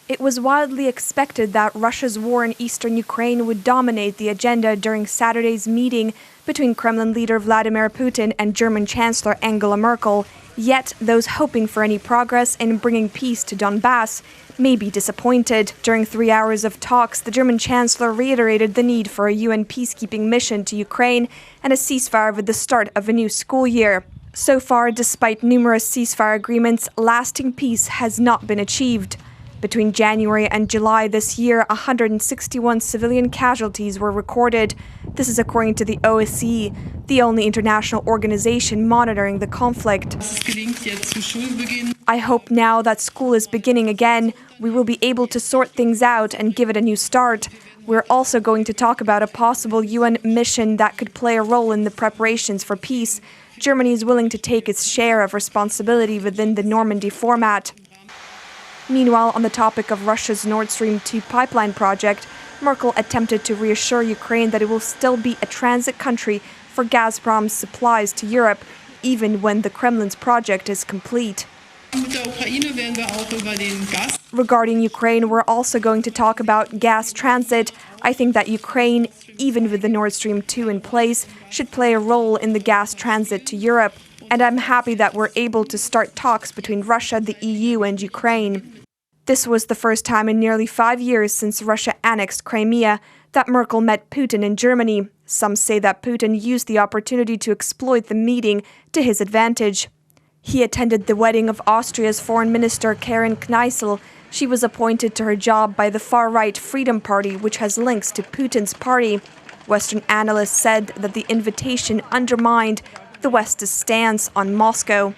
It was widely expected that Russia's war in eastern Ukraine would dominate the agenda during Saturday's meeting between Kremlin leader Vladimir Putin and German Chancellor Angela Merkel. Yet, those hoping for any progress in bringing peace to Donbass may be disappointed. During 3 hours of talks, the German Chancellor reiterated the need for a UN peacekeeping mission to Ukraine and a ceasefire with the start of a new school year. So far, despite numerous ceasefire agreements, lasting peace has not been achieved. Between January and July this year, 161 civilian casualties were recorded. This is according to the OSCE, the only international organization monitoring the conflict. I hope now that school is beginning again, we will be able to sort things out and give it a new start. We're also going to talk about a possible UN mission that could play a role in the preparations for peace. Germany is willing to take its share of responsibility within the Normandy format. Meanwhile, on the topic of Russia's Nord Stream 2 pipeline project, Merkel attempted to reassure Ukraine that it will still be a transit country for Gazprom's supplies to Europe, even when the Kremlin's project is complete. Regarding Ukraine, we're also going to talk about gas transit. I think that Ukraine, even with the Nord Stream 2 in place, should play a role in the gas transit to Europe. And I'm happy that we're able to start talks between Russia, the EU, and Ukraine. This was the first time in nearly 5 years since Russia annexed Crimea that Merkel met Putin in Germany. Some say that Putin used the opportunity to exploit the meeting to his advantage. He attended the wedding of Austria's Foreign Minister Karin Kneißl. She was appointed to her job by the far-right Freedom Party, which has links to Putin's party. Western analysts said that the invitation undermined the West's stance on Moscow.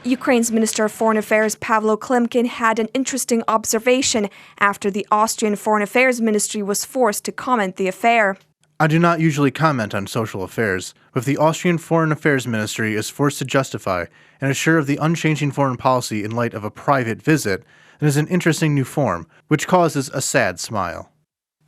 Ukraine's Minister of Foreign Affairs Pavlo Klimkin had an interesting observation after the Austrian Foreign Affairs Ministry was forced to comment the affair. I do not usually comment on social affairs, but if the Austrian Foreign Affairs Ministry is forced to justify and assure of the unchanging foreign policy in light of a private visit, it is an interesting new form, which causes a sad smile.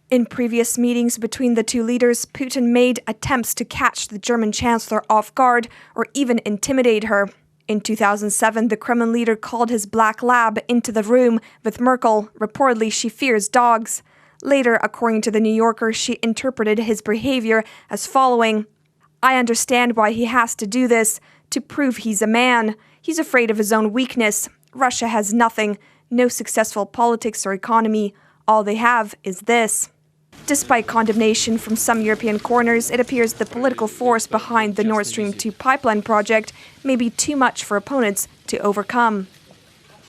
In previous meetings between the two leaders, Putin made attempts to catch the German Chancellor off guard or even intimidate her. In 2007, the Kremlin leader called his black lab into the room with Merkel. Reportedly, she fears dogs. Later, according to The New Yorker, she interpreted his behavior as following: "I understand why he has to do this, to prove he's a man. He's afraid of his own weakness. Russia has nothing, no successful politics or economy. All they have is this." Despite condemnation from some European corners, it appears the political force behind the Nord Stream 2 pipeline project may be too much for opponents to overcome.